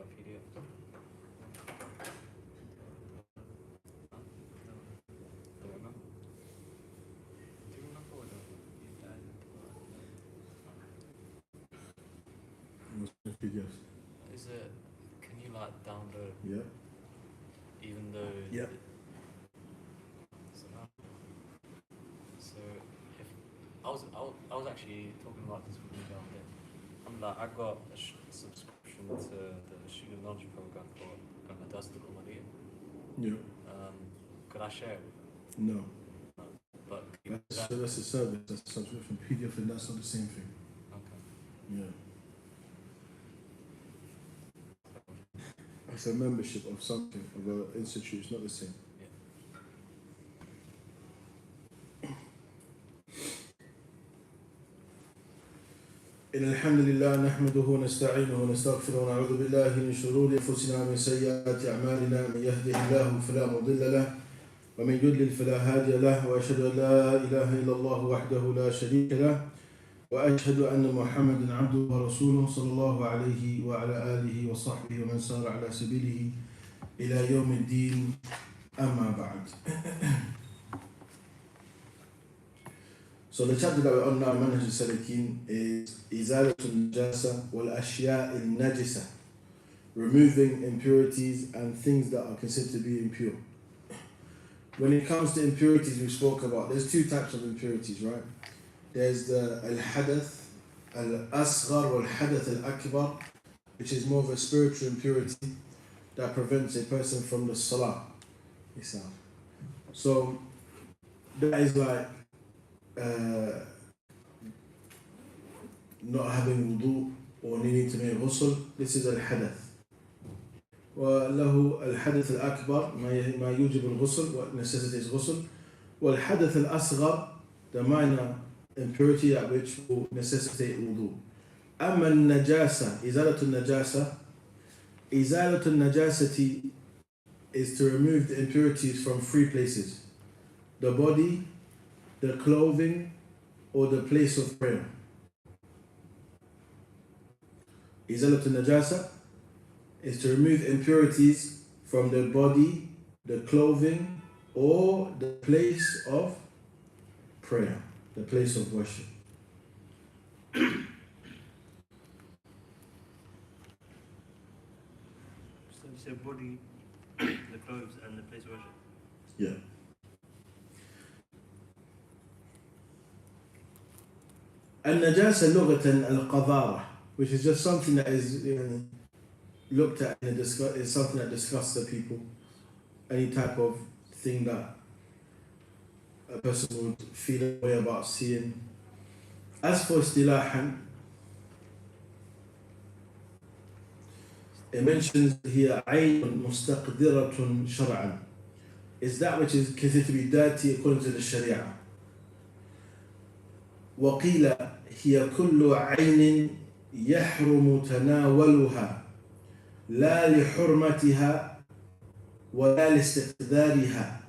a PDF. Don't know. Do you remember what PDFs. is it? Can you like download? Yeah. Even though. Yeah. So if I was actually talking about this with you down there. I'm like I got a subscription to the student knowledge program for Al-Mubtasim. Yeah. Could I share it? No. But That's a service. That's a subscription. PDF, and that's not the same thing. Okay. Yeah. It's a membership of something, of an institute. It's not the same. إن الحمد لله نحمده ونستعينه ونستغفره ونعوذ بالله من شرور أنفسنا ومن سيئات أعمالنا من يهده الله فلا مضل له ومن يضلل فلا هادي له وأشهد أن لا إله إلا الله وحده لا شريك له وأشهد أن محمدا عبده ورسوله صلى الله عليه وعلى آله وصحبه ومن سار على سبيله إلى يوم الدين أما بعد. So the chapter that we're on now, Manhaj as-salikeen, is izalatul najasa wal ashya al najisa, removing impurities and things that are considered to be impure. When it comes to impurities, we spoke about, there's two types of impurities, right? There's the al-hadath al-asghar wal hadath al-akbar, which is more of a spiritual impurity that prevents a person from the salah itself. So that is like not having wudu or needing to make ghusl. This is al-hadath. وله الحدث الأكبر ما يوجب الغسل what necessitates ghusl. والحدث الأصغر, the minor impurity that which will necessitate wudu. أما النجاسة إزالة النجاسة إزالة النجاسة is to remove the impurities from three places: the body, the clothing, or the place of prayer. إزالة النجاسة is to remove impurities from the body, the clothing, or the place of prayer, the place of worship. So you said body, the clothes, and the place of worship? Yeah. النجاسة لغة القذارة, which is just something that is looked at and is something that disgusts the people. Any type of thing that a person would feel a way about seeing. As for istilahan, it mentions here عين مستقدرة شرعا, is that which is considered to be dirty according to the Sharia. وقيل هي كل عين يحرم تناولها لا لحرمتها ولا لاستقدارها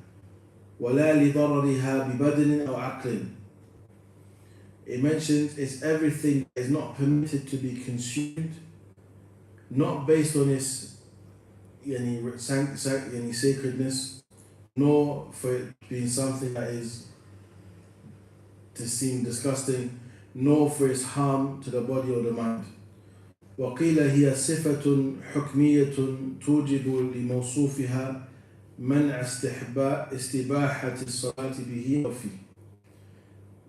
ولا لضررها ببدن أو عقل. It mentions it's everything that is not permitted to be consumed, not based on its sacredness, nor for it being something that is to seem disgusting, nor for its harm to the body or the mind. وقيل هي صفة حكمية توجب لموصوفها منع استباحة الصلاة به وفيه.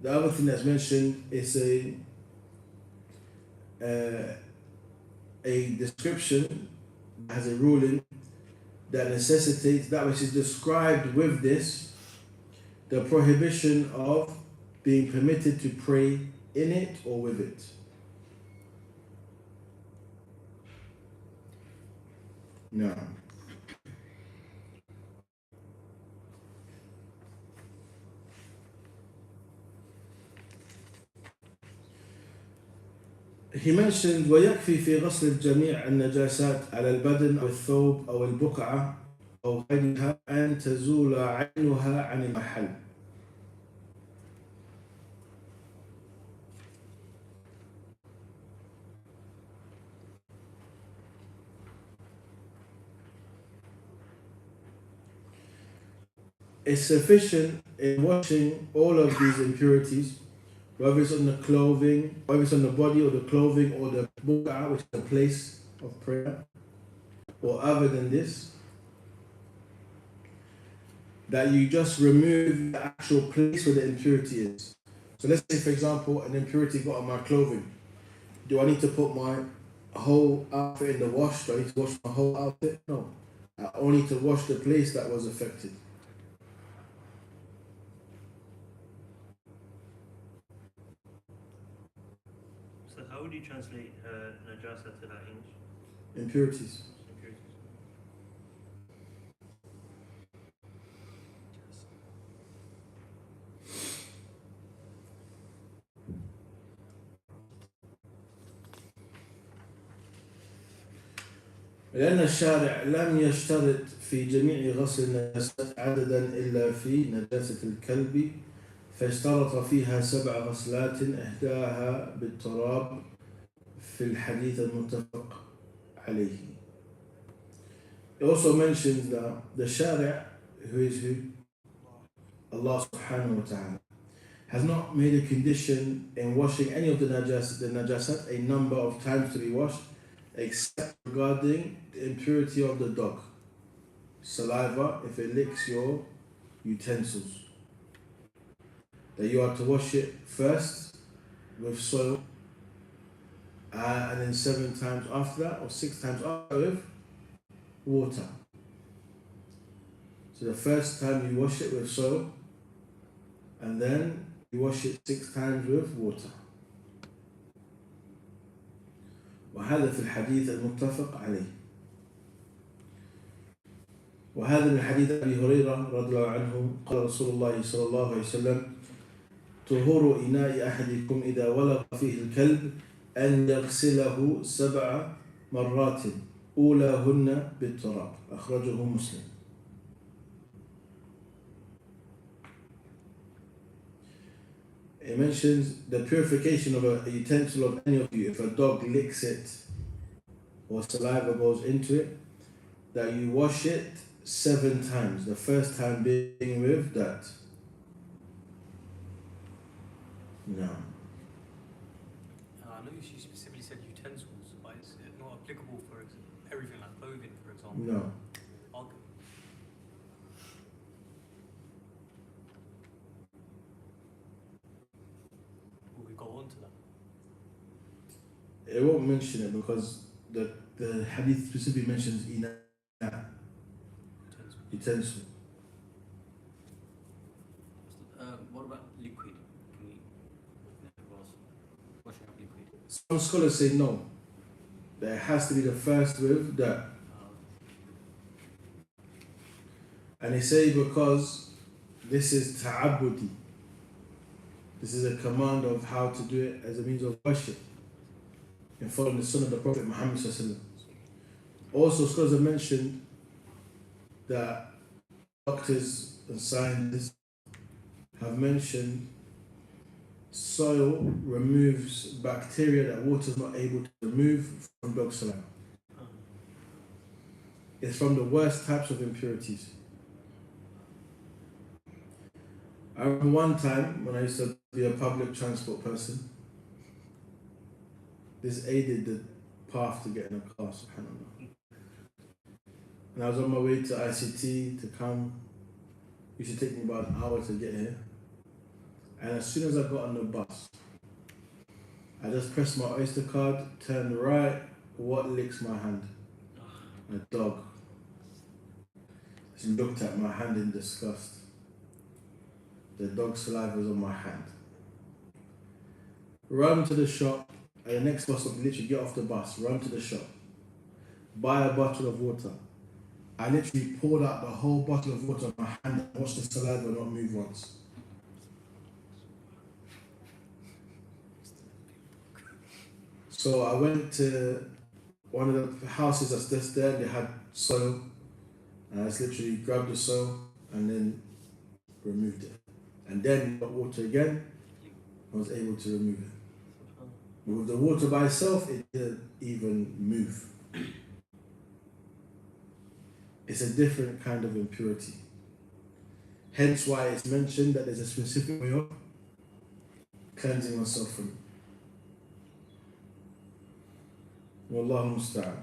The other thing that's mentioned is a description that has a ruling that necessitates that which is described with this, the prohibition of being permitted to pray in it or with it. No. He mentioned ويكفي في غسل الجميع النجاسات على البدن أو الثوب أو البقعة أو غيرها أن تزول عينها عن المحل. it's sufficient in washing all of these impurities, whether it's on the clothing, whether it's on the body or the clothing or the buqa, which is the place of prayer, or other than this, that you just remove the actual place where the impurity is. So let's say, for example, an impurity got on my clothing. Do I need to put my whole outfit in the wash? Do I need to wash my whole outfit? No. I only need to wash the place that was affected. So how would you translate najasa to that English? Impurities. Impurities. لأن الشارع لم يشترط في جميع غسل النجاسات عددا إلا في نجاسة الكلب، فاشترط فيها 7 غسلات إحداها بالتراب في الحديث المتفق عليه. It also mentions that the Shari', who is who? Allah subhanahu wa ta'ala, has not made a condition in washing any of the najasat a number of times to be washed, except regarding the impurity of the dog. Saliva, if it licks your utensils. That you are to wash it first with soil, and then 7 times after that, or 6 times after with water. So the first time you wash it with soil, and then you wash it 6 times with water. وهذا في الحديث المتفق عليه. وهذا من حديث أبي هريرة رضي الله عنه قال رسول الله صلى الله عليه وسلم: طهور إناء أحدكم إذا ولغ فيه الكلب أن يغسله 7 مرات أولاهن بالتراب. أخرجه مسلم. It mentions the purification of a utensil of any of you. If a dog licks it or saliva goes into it, that you wash it 7 times. The first time being with dirt. No. I know you specifically said utensils, but it's not applicable for everything like clothing, for example. No. Okay. Will we go on to that? It won't mention it because the hadith specifically mentions ina, Utensils. utensil. What about liquid? Can we washing up liquid? Some scholars say no. That it has to be the first with dirt. And they say because this is ta'abbudi. This is a command of how to do it as a means of worship and following the sunnah of the Prophet Muhammad sallallahu alaihi wasallam. Also, scholars have mentioned that doctors and scientists have mentioned soil removes bacteria that water is not able to remove from dog saliva. It's from the worst types of impurities. I remember one time when I used to be a public transport person, this aided the path to get in a car, subhanAllah. And I was on my way to ICT to come. It used to take me about an hour to get here. And as soon as I got on the bus, I just pressed my Oyster card, turned right. What licks my hand? A dog. She looked at my hand in disgust. The dog's saliva was on my hand. Run to the shop. At the next bus stop, literally get off the bus, run to the shop, buy a bottle of water. I literally poured out the whole bottle of water on my hand and watched the saliva not move once. So I went to one of the houses that's just there, they had soil, and I just literally grabbed the soil and then removed it. And then got water again, I was able to remove it. But with the water by itself, it didn't even move. It's a different kind of impurity. Hence why it's mentioned that there's a specific way of cleansing oneself from it. Wallahu musta'an.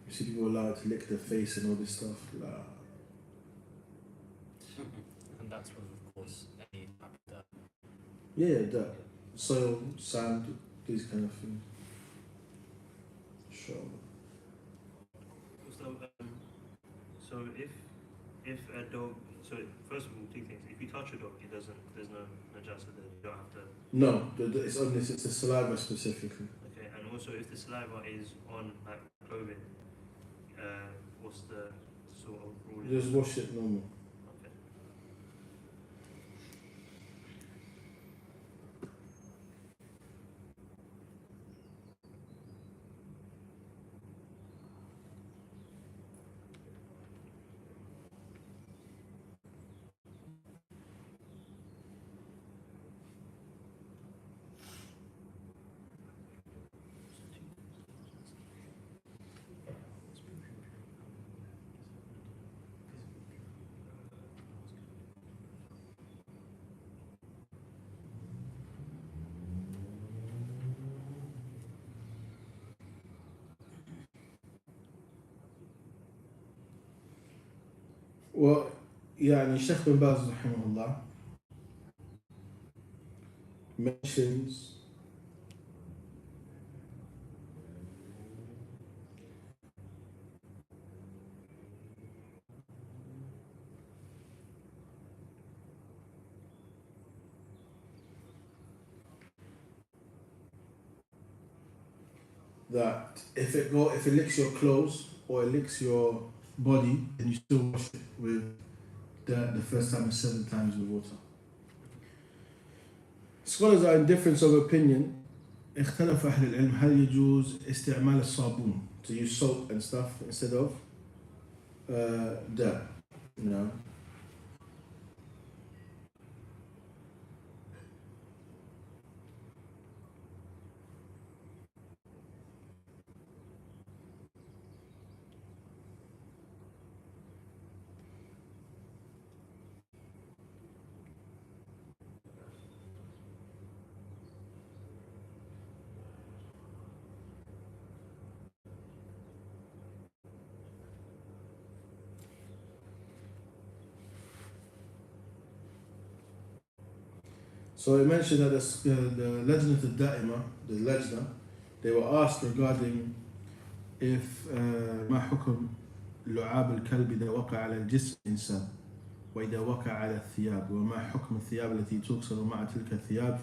You see people allowed to lick their face and all this stuff. La. And that's with, of course, any type of dirt. Yeah, that soil, sand, these kind of things. Sure. So if a dog, so first of all, two things. If you touch a dog, it doesn't. There's no najasa there. You don't have to. No, it's on this. It's the saliva specifically. Okay, and also if the saliva is on like clothing, what's the sort of rule? Just wash it normal. Okay. Well, يعني Sheikh bin Baz rahimahullah mentions that if it licks your clothes or it licks your body, then you still wash it with the first time is 7 times with water. Scholars are in difference of opinion. اختلف أهل العلم هل يجوز استعمال الصابون to use soap and stuff instead of dirt, you know. So it mentioned that the Lajnat al-Da'ima, the Lajna, they were asked regarding if ما حكم لعاب الكلب إذا وقع على الجسم الإنسان وإذا وقع على الثياب وما حكم الثياب التي تغسل مع تلك الثياب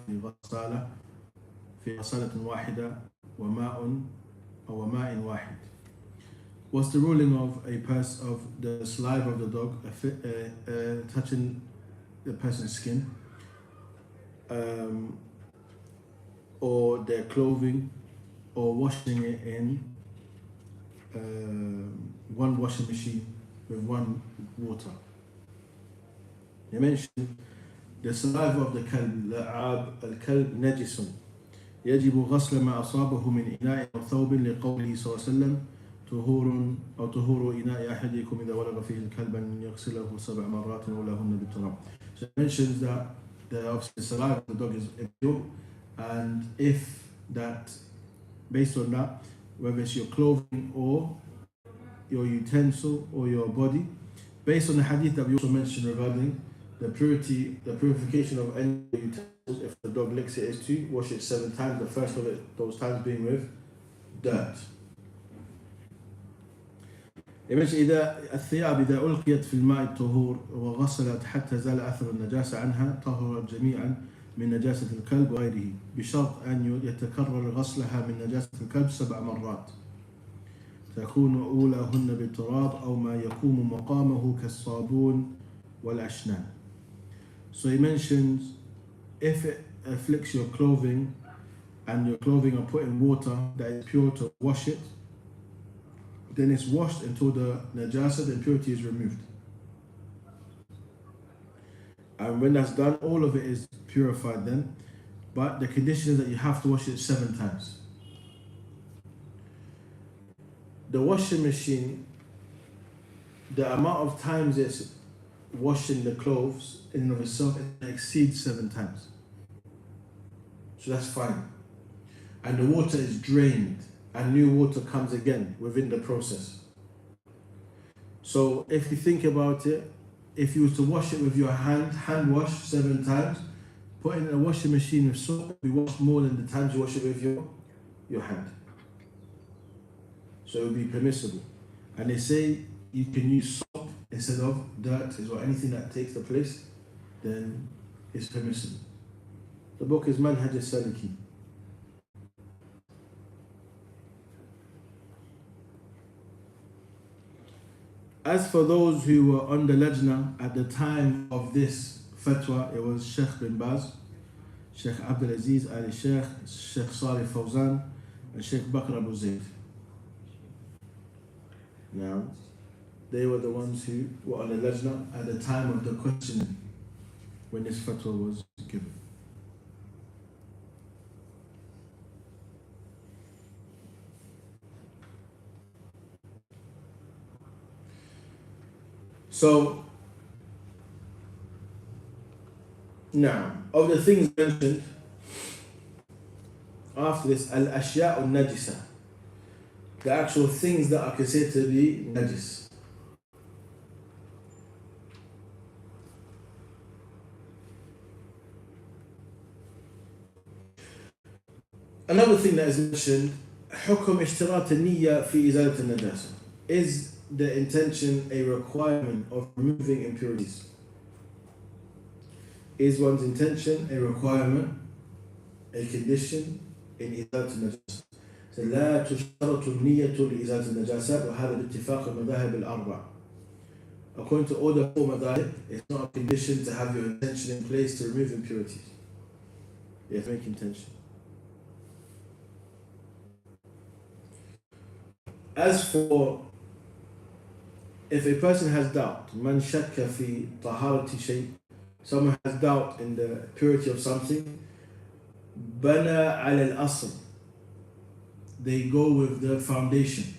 في غسالة واحدة وماء واحد. What's the ruling of of the saliva of the dog touching the person's skin? Or their clothing, or washing it in one washing machine with one water. They mentioned the saliva of the kalb, لعاب الكلب نجس يجب غسل ما أصابه من إناء أو ثوب لقوله صلى الله عليه وسلم طهور إناء أحدكم إذا ولغ فيه الكلب أن يغسله 7 مرات ولهن بالتراب. So it mentions that the saliva of the dog is impure, and if that, based on that, whether it's your clothing or your utensil or your body, based on the hadith that we also mentioned regarding the purification of any utensils, if the dog licks it, is to wash it 7 times, the first of it, those times being with dirt. إذا الثياب إذا ألقيت في الماء الطهور وغسلت حتى زال أثر النجاسة عنها طهرت جميعا من نجاسة الكلب وغيره بشرط أن يتكرر غسلها من نجاسة الكلب 7 مرات تكون أولاهن بالتراب أو ما يقوم مقامه كالصابون والأشنان. So he mentions if it afflicts your clothing and your clothing are put in water that is pure to wash it, then it's washed until the najasa, the impurity, is removed. And when that's done, all of it is purified then. But the condition is that you have to wash it 7 times. The washing machine the amount of times it's washing the clothes in and of itself exceeds 7 times. So that's fine. And the water is drained and new water comes again within the process. So if you think about it, if you were to wash it with your hand wash 7 times, put it in a washing machine with soap, you wash more than the times you wash it with your hand. So it would be permissible. And they say you can use soap instead of dirt or anything that takes the place, then it's permissible. The book is Manhaj, as-salikeen. As for those who were on the Lajna at the time of this fatwa, it was Sheikh bin Baz, Sheikh Abdul Aziz Ali Sheikh, Sheikh Salih Fawzan, and Sheikh Bakr Abu Zayd. Now, they were the ones who were on the Lajna at the time of the questioning when this fatwa was given. So, now, of the things mentioned after this, al-ashya' al-najisa, the actual things that are considered to be najis. Another thing that is mentioned, حكم اشتراط النية في إزالة النجاسة. Is the intention a requirement of removing impurities? Is one's intention a requirement, a condition in إزالة النجاسة? So لا تشترط النية لإزالة النجاسات وهذا باتفاق المذاهب الأربع. According to all the 4 madhahib, it's not a condition to have your intention in place to remove impurities. You have to make intention. As for if a person has doubt, man shakka fi taharati shay, someone has doubt in the purity of something, bana ala al-asl, they go with the foundation,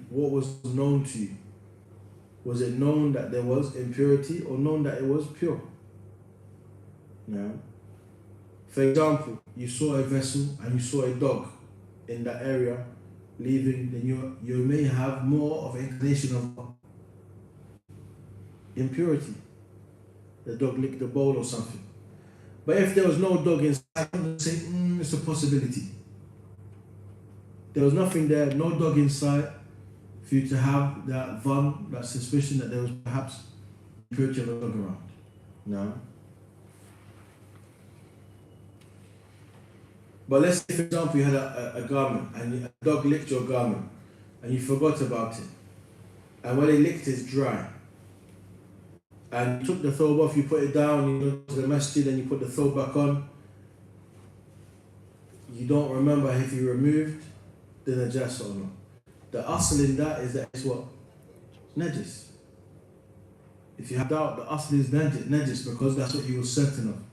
what was known to you. Was it known that there was impurity or known that it was pure? Now, for example, you saw a vessel and you saw a dog in that area leaving, then you may have more of an inclination of impurity. The dog licked the bowl or something. But if there was no dog inside, I'm going to say, it's a possibility. There was nothing there, no dog inside, for you to have that that suspicion that there was perhaps impurity of a dog around. No. But let's say, for example, you had a garment and a dog licked your garment and you forgot about it. And when it licked, it's dry. And you took the thobe off, you put it down, you go to the masjid and you put the thobe back on. You don't remember if you removed the najasa or not. The asl in that is that it's what? Najis. If you have doubt, the asl is najis because that's what he was certain of.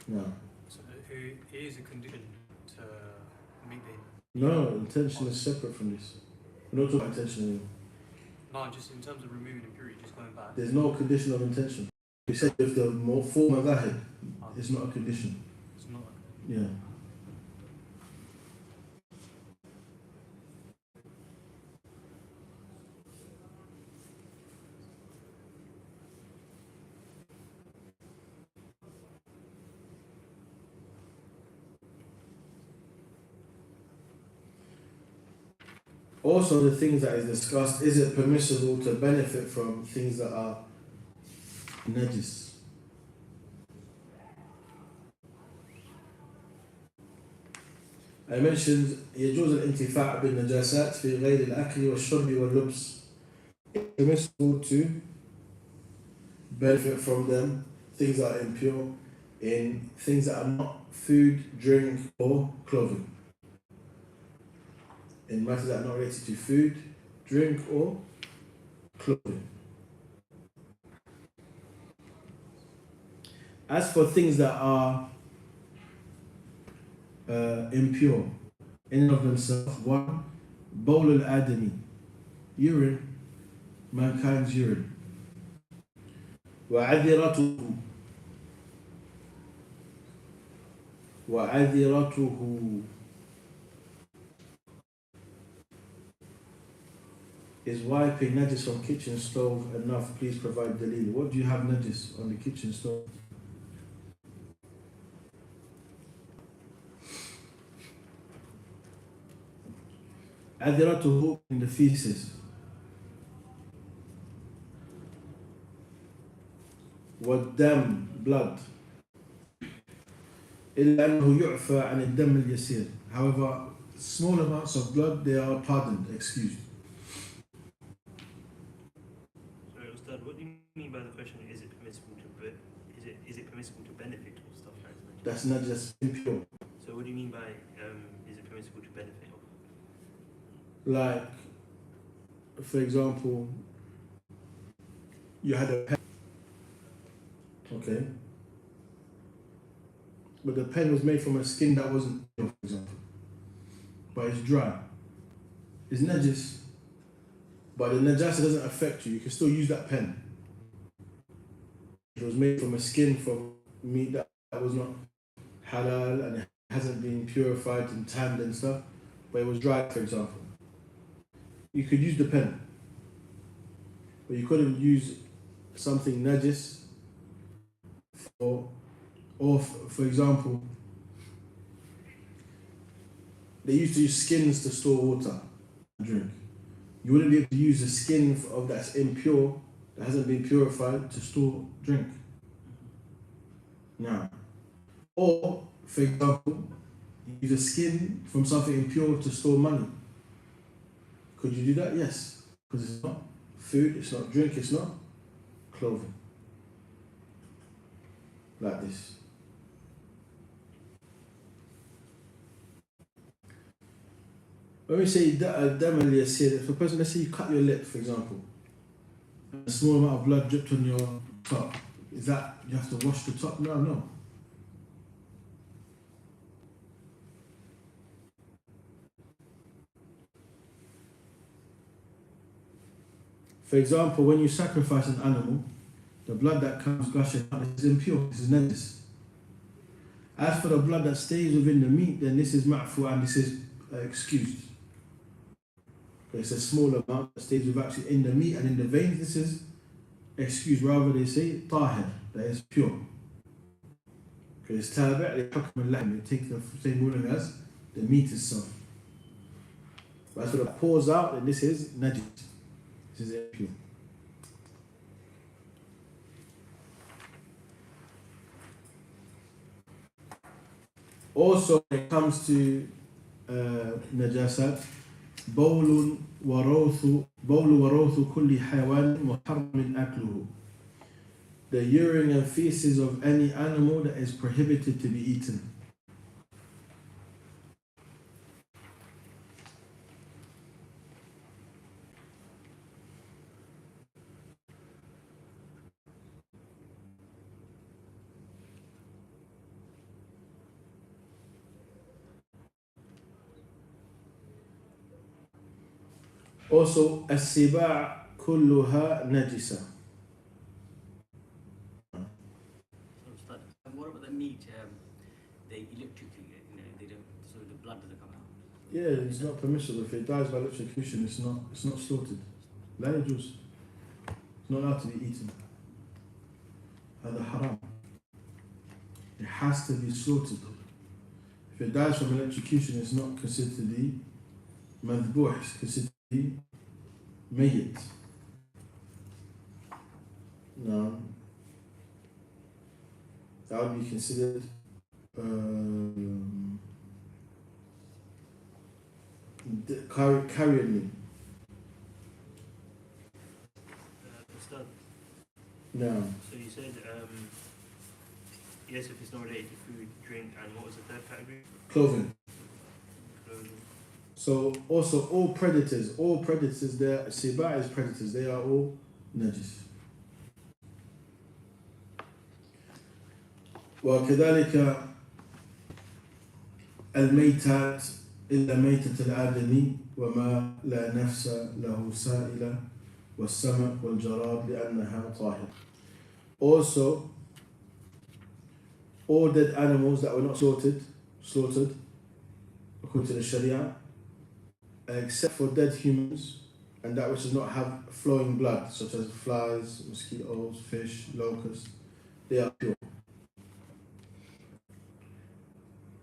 No. So it is a condition to meet the... No, intention is separate from this. We're not talking about intention anymore. No, just in terms of removing impurity, just going back. There's no condition of intention. We said if the more form of that, it's not a condition. It's not. Yeah. Also, the things that is discussed, is it permissible to benefit from things that are najis? I mentioned يجوز الانتفاع بالنجاسات في غير الأكل والشرب واللبس. It's permissible to benefit from them, things that are impure, in things that are not food, drink, or clothing. In matters that are not related to food, drink, or clothing. As for things that are impure in and of themselves, one, bowl al-adami, urine, mankind's urine. وعذرته وعذرته is wiping najis from kitchen stove enough? Please provide dalil. What do you have najis on the kitchen stove? عذرته in the feces. والدم blood. إلا أنه يعفى عن الدم اليسير. However, small amounts of blood, they are pardoned, excused. Sorry, Ustad, what do you mean by the question? Is it permissible to benefit or stuff like that? That's not just impure. So what do you mean by is it permissible to benefit of? Like, for example, you had a pen, okay, but the pen was made from a skin that wasn't pure, for example, but it's dry. It's najis, but the najasa doesn't affect you. You can still use that pen. It was made from a skin from meat that was not halal and it hasn't been purified and tanned and stuff, but it was dry, for example. You could use the pen, but you couldn't use something najis for example, they used to use skins to store water and drink. You wouldn't be able to use the skin of that's impure, that hasn't been purified, to store drink. Now, or for example, use a skin from something impure to store money. Could you do that? Yes, because it's not food, it's not drink, it's not clothing. Like this. When we say dam al-yasir, if a person, let's say you cut your lip, for example, a small amount of blood dripped on your top, is that you have to wash the top? No. For example, when you sacrifice an animal, the blood that comes gushing out is impure, this is najis. As for the blood that stays within the meat, then this is ma'fu and this is excused. It's a small amount that stays with actually in the meat and in the veins, this is excused. Rather they say tahir, that is pure. Because it's tabi' li-hukm al-lahm, you take the same ruling as the meat itself. But as for the pours out, then this is najis. This is impure. Also, when it comes to najasat, بول وروث كل حيوان محرم أكله. The urine and feces of any animal that is prohibited to be eaten. Also, as-sibaa kulluha najisa. What about the meat? They electrocute it, they don't, so the blood doesn't come out. Yeah, it's not permissible. If it dies by electrocution, it's not slaughtered. La yajuz. It's not allowed to be eaten. هذا haram. It has to be slaughtered. If it dies from electrocution, it's not considered to be madhbuh, it's considered to be mayyit. No. That would be considered carrion meat. Ustad, No. so you said yes, if it's not related to food, drink, and what was the third category? Clothing. Clothing. So also all predators, there, Siba is predators, they are all najis. وكذلك الميتات إلا ميتة الآدمي وما لا نفس له سائلة والسمك والجراد لأنها طاهرة. Also, all dead animals that were not slaughtered according to the Sharia, except for dead humans and that which does not have flowing blood, such as flies, mosquitoes, fish, locusts, they are pure.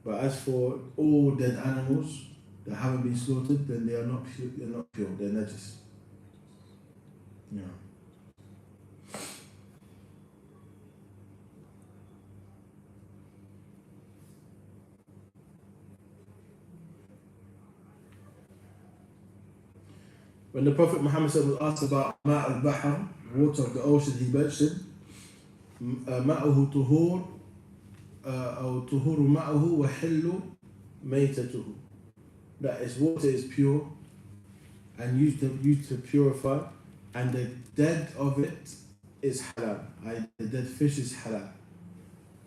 But as for all dead animals that haven't been slaughtered, then they are not pure. They're not pure. They're najis. Yeah. When the Prophet Muhammad was asked about ma' al-bahr, water of the ocean, he mentioned ma'uhu tuhur, or tuhuru ma'uhu wa hillu maytatuhu. That is, water is pure and used to purify, and the dead of it is halal. The dead fish is halal.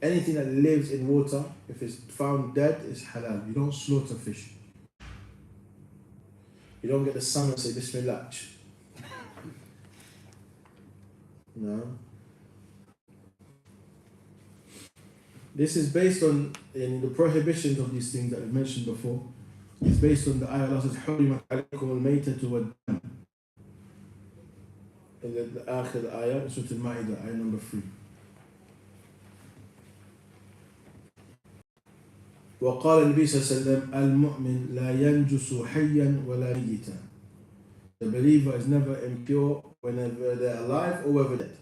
Anything that lives in water, if it's found dead, is halal. You don't slaughter fish. You don't get the sun and say Bismillah. No. This is based on in the prohibitions of these things that we mentioned before. It's based on the ayah Allah says, حُرِّمَتْ عَلَيْكُمُ الْمَيْتَةُ وَالدَّمُ. In the akhir ayah, Surah Al-Ma'idah, ayah number 3. وقال النبي صلى الله عليه وسلم المؤمن لا ينجس حيا ولا ميتا. The believer is never impure whenever they're alive or whether dead.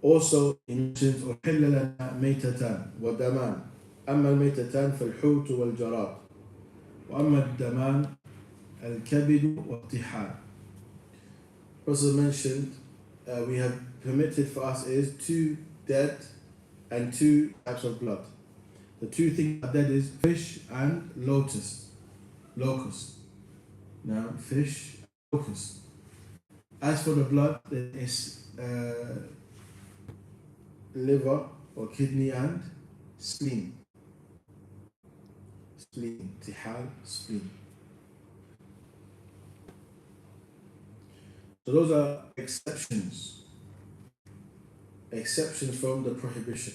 Also, he mentions أحل لنا ميتتان ودمان أما الميتتان فالحوت والجراد وأما الدمان الكبد والطحال. Also mentioned we have permitted for us is 2 dead and 2 types of blood. The 2 things that are dead is fish and locust. Now, fish, locust. As for the blood, there is liver or kidney and spleen. Tihal, spleen. So those are exceptions from the prohibition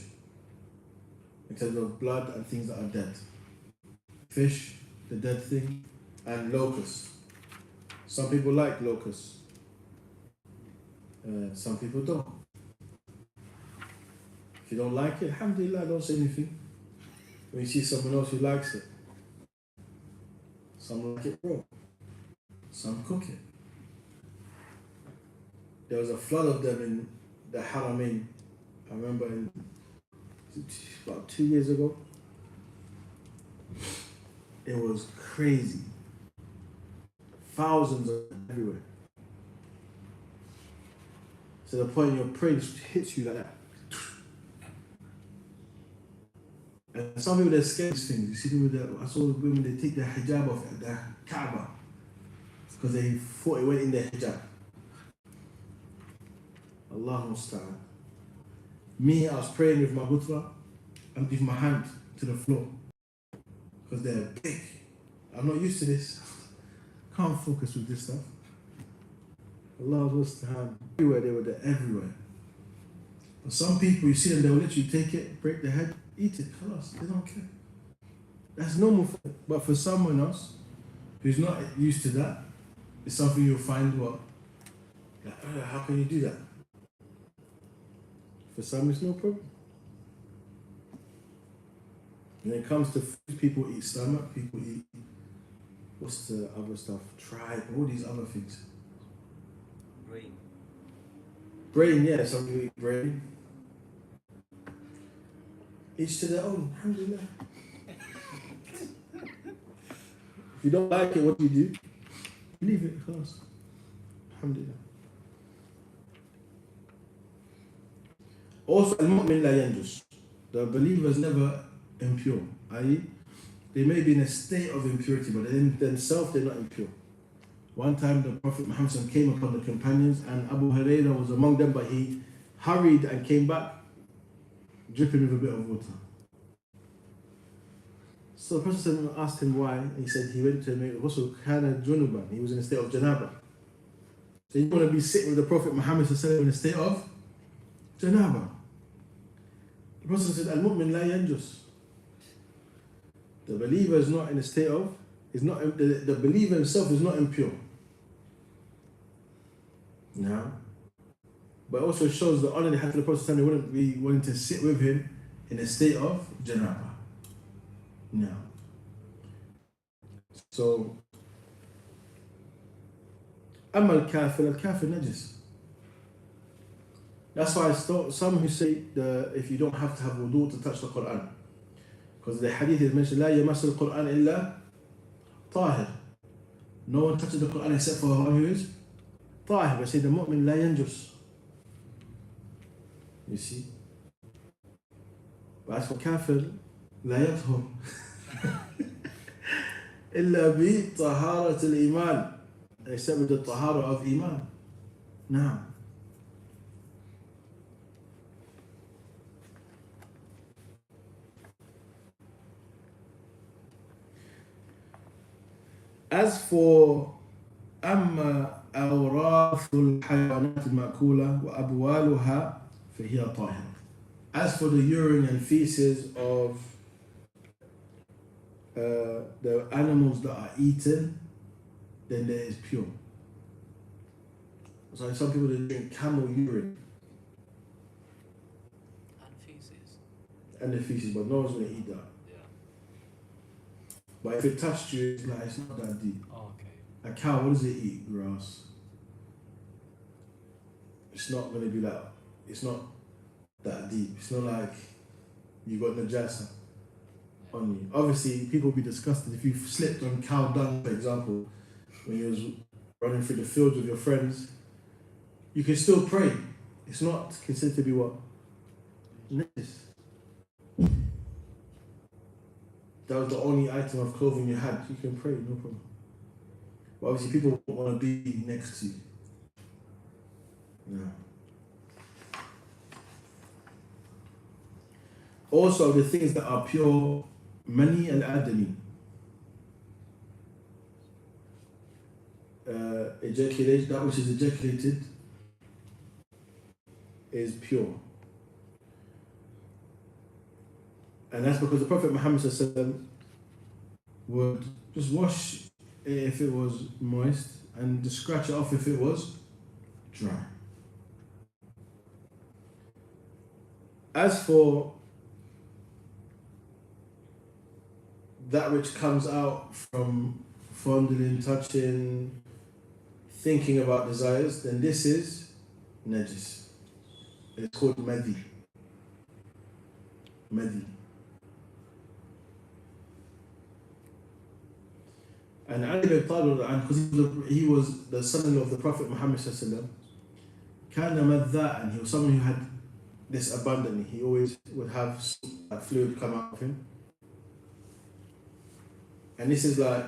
in terms of blood and things that are dead. Fish, the dead thing, and locusts. Some people like locusts. Some people don't. If you don't like it, alhamdulillah, don't say anything. When you see someone else who likes it, some like it raw, some cook it. There was a flood of them in the Haramain. I remember about 2 years ago. It was crazy. Thousands of them everywhere. To the point your praying just hits you like that. And some people, they're scared of these things. You see people I saw the women, they take their hijab off at the Kaaba because they thought it went in their hijab. Allah musta'an. Me, I was praying with my butra and with my hand to the floor because they're big. I'm not used to this. Can't focus with this stuff. Allah musta'an. Everywhere, they're everywhere. But some people, you see them, they'll literally take it, break their head, eat it, khalas, they don't care. That's normal. But for someone else who's not used to that, it's something you'll find like, how can you do that? For some, it's no problem. When it comes to food, people eat stomach, people eat, what's the other stuff? Tripe, all these other things. Brain, yeah, some people eat brain. Each to their own, alhamdulillah. If you don't like it, what do? You leave it, khalas. Alhamdulillah. Also, al-mu'min la yanjus. The believer is never impure. i.e., they may be in a state of impurity, but in themselves they're not impure. One time the Prophet Muhammad came upon the companions and Abu Hurairah was among them, but he hurried and came back dripping with a bit of water. So the Prophet asked him why, and he said he went to make ghusl kana junuban. He was in a state of janaba. So you want to be sitting with the Prophet Muhammad in a state of janaba. The Prophet said, Al-Mu'min la yanjus. The believer is not in a state of, the believer himself is not impure. Now, but it also shows the honor they had for the Prophet, they wouldn't be wanting to sit with him in a state of janaba. Now, so, أما الكافر najis. That's why some who say if you don't have to have wudu to touch the Quran, because the hadith is mentioned, لا يمس القرآن إلا طاهر. No one touches the Quran except for one who is طاهر. But say the mu'min لا ينجس. You see? But as for kafir, لا يطهر إلا بطهارة الإيمان. Except with the tahara of iman. Now, as for أما أوراث الحيوانات المأكولة وأبوالها فهي طاهرة. As for the urine and feces of the animals that are eaten, then there is pure. So some people they drink camel urine And feces. and the feces, but no one's gonna eat that. Yeah. But if it touched you, it's not that deep. Oh, okay. A cow, what does it eat? Grass. It's not gonna be like, it's not that deep. It's not like you got najasa on you. Obviously, people will be disgusted if you slipped on cow dung, for example, when you was running through the fields with your friends. You can still pray. It's not considered to be what? Najis. That was the only item of clothing you had. You can pray, no problem. But obviously, people don't want to be next to you. No. Also, the things that are pure, mani al-adami. Ejaculation, that which is ejaculated is pure. And that's because the Prophet Muhammad would just wash it if it was moist and just scratch it off if it was dry. As for that which comes out from fondling, touching, thinking about desires, then this is najis. It's called madi. Madi. And Ali ibn Talib, because he was the son-in-law of the Prophet Muhammad kana madha, and he was someone who had this abundantly. He always would have fluid come out of him. And this is like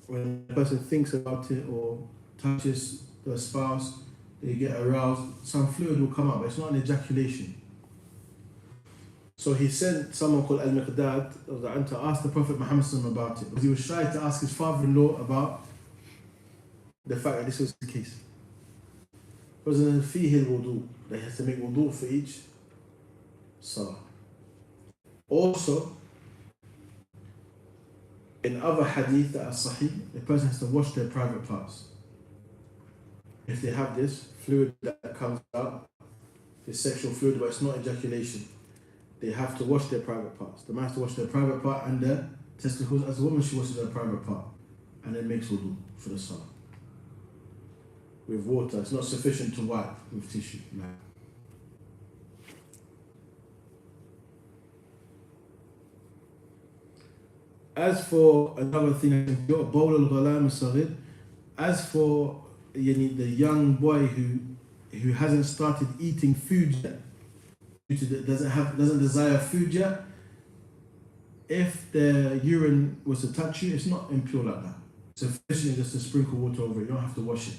when a person thinks about it or touches the spouse, they get aroused, some fluid will come out, but it's not an ejaculation. So he sent someone called Al-Miqdad to ask the Prophet Muhammad about it, because he was shy to ask his father-in-law about the fact that this was the case. Because in fihi al-wudu, they have to make wudu for each salah. Also, in other hadith that are sahih, a person has to wash their private parts. If they have this fluid that comes out, this sexual fluid, but it's not ejaculation, they have to wash their private parts. The man has to wash their private part and their testicles. As a woman, she washes her private part and then makes wudu for the salah. With water, it's not sufficient to wipe with tissue. No. As for another thing, bowl al-ghalam al-saghir, as for the young boy who hasn't started eating food yet, doesn't desire food yet, if the urine was to touch you, it's not impure like that. It's sufficient just to sprinkle water over it. You don't have to wash it.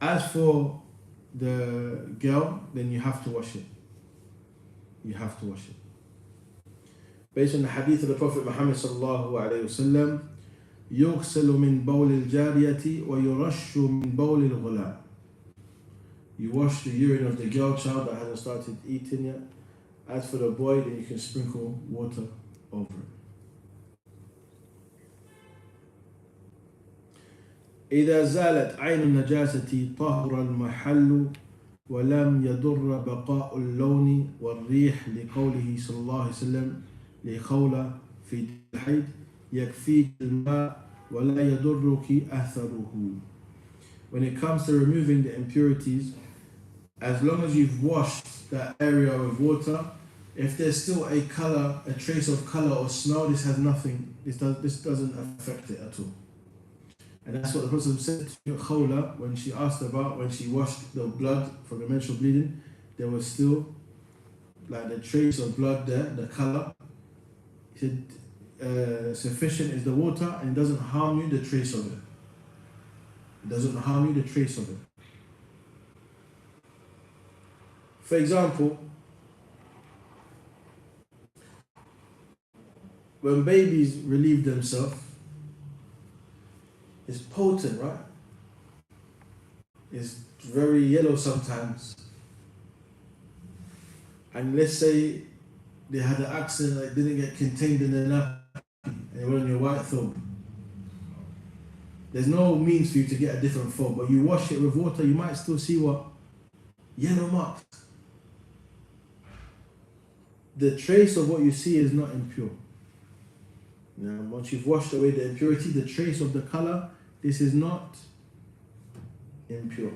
As for the girl, then you have to wash it. You have to wash it. based on the hadith of the Prophet Muhammad sallallahu alayhi wasallam, يغسل من بول الجارية ويرش من بول الغلام. You wash the urine of the girl child that hasn't started eating yet. As for the boy, then you can sprinkle water over it. إذا زالت عين النجاسة طهر المحل ولم يضر بقاء اللون والريح لقوله صلى الله عليه وسلم لخولة في الحيض يكفيك الماء ولا يضرك أثره. When it comes to removing the impurities, as long as you've washed that area with water, if there's still a color, a trace of color or smell, this has nothing, this doesn't affect it at all. And that's what the Prophet said to Khawla when she asked about when she washed the blood from the menstrual bleeding, there was still like the trace of blood there, the color. He said, sufficient is the water and it doesn't harm you the trace of it. It doesn't harm you the trace of it. For example, when babies relieve themselves, it's potent, right? It's very yellow sometimes. And let's say they had an accident that didn't get contained in the napkin and they were in your white foam. There's no means for you to get a different foam, but you wash it with water, you might still see what? Yellow marks. The trace of what you see is not impure. Now, once you've washed away the impurity, the trace of the color, this is not impure.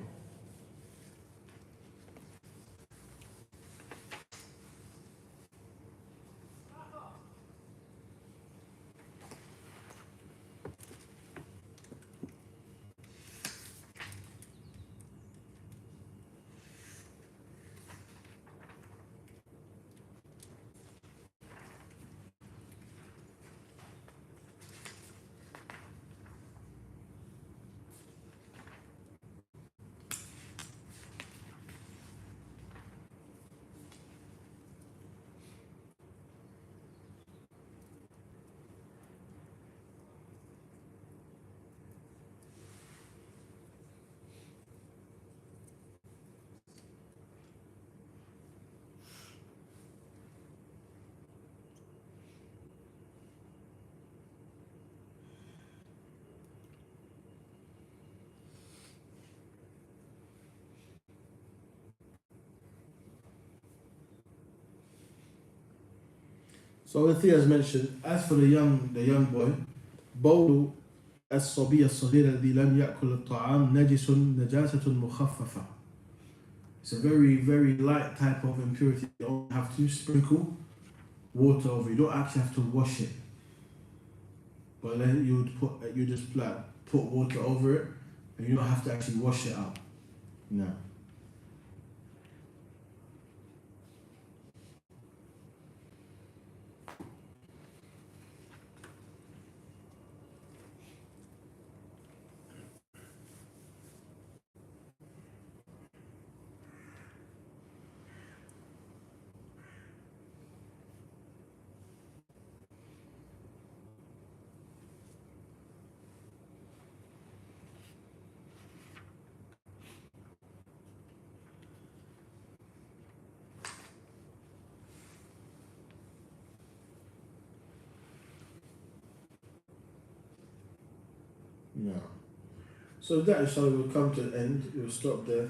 So the thing as mentioned, as for the young boy, بول الصبي الصغير الذي لم يأكل الطعام نجس نجاسة مخففة. It's a very, very light type of impurity. You don't have to sprinkle water over it. You don't actually have to wash it. But then you just put water over it and you don't have to actually wash it out. No. No. So that inshallah will come to an end. We'll stop there.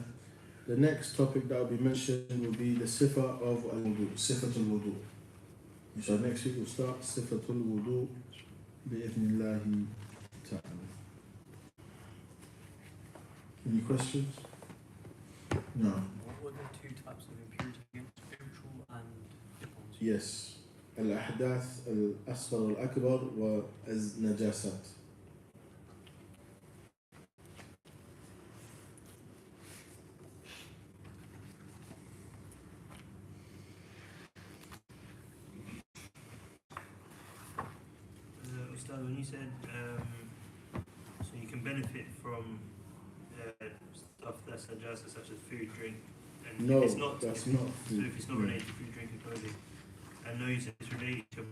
The next topic that will be mentioned will be the sifa of al-wudu, sifatul wudu. Inshallah next week we'll start sifatul wudu bi-idhnillahi ta'ala. Any questions? No. What were the two types of impurity again? Spiritual and ones? Yes. Al-ahdath al-asghar al-akbar wa az-najasat. Ustad, when you said so you can benefit from stuff that's najasa such as food, drink, and No, if it's not, that's if, not so food. if it's not Yeah. related to food, drink, and clothing, I know you said it's related to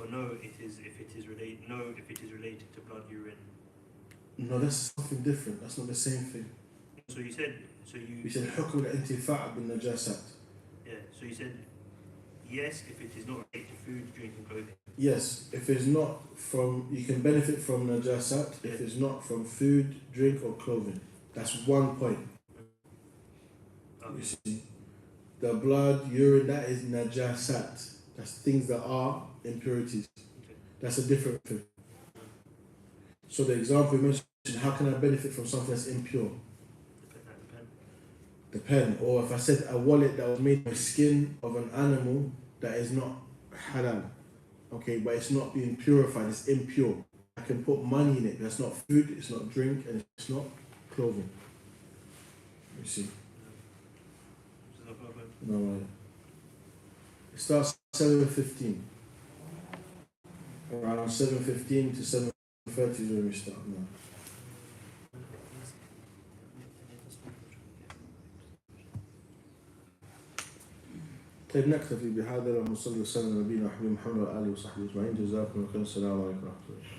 or no, it is if it is related to blood, urine. No, that's something different. That's not the same thing. So you said You said حكم الانتفاع بالنجاسات. yeah. So you said yes if it is not related to food, drink, and clothing. Yes, if it's not from, you can benefit from najasat if it's not from food, drink, or clothing. That's one point. You see, the blood, urine, that is najasat. That's things that are impurities. That's a different thing. So the example you mentioned, how can I benefit from something that's impure? The pen. Or if I said a wallet that was made of skin of an animal that is not halal. Okay, but it's not being purified, it's impure. I can put money in it. That's not food, it's not drink, and it's not clothing. You see? No, right. It starts 7:15. Around 7:15 to 7:30 is when we start now. طيب نكتفي بهذا. اللهم صل وسلم على نبينا محمد وعلى اله وصحبه اجمعين. جزاكم الله خيرا. السلام عليكم ورحمه الله.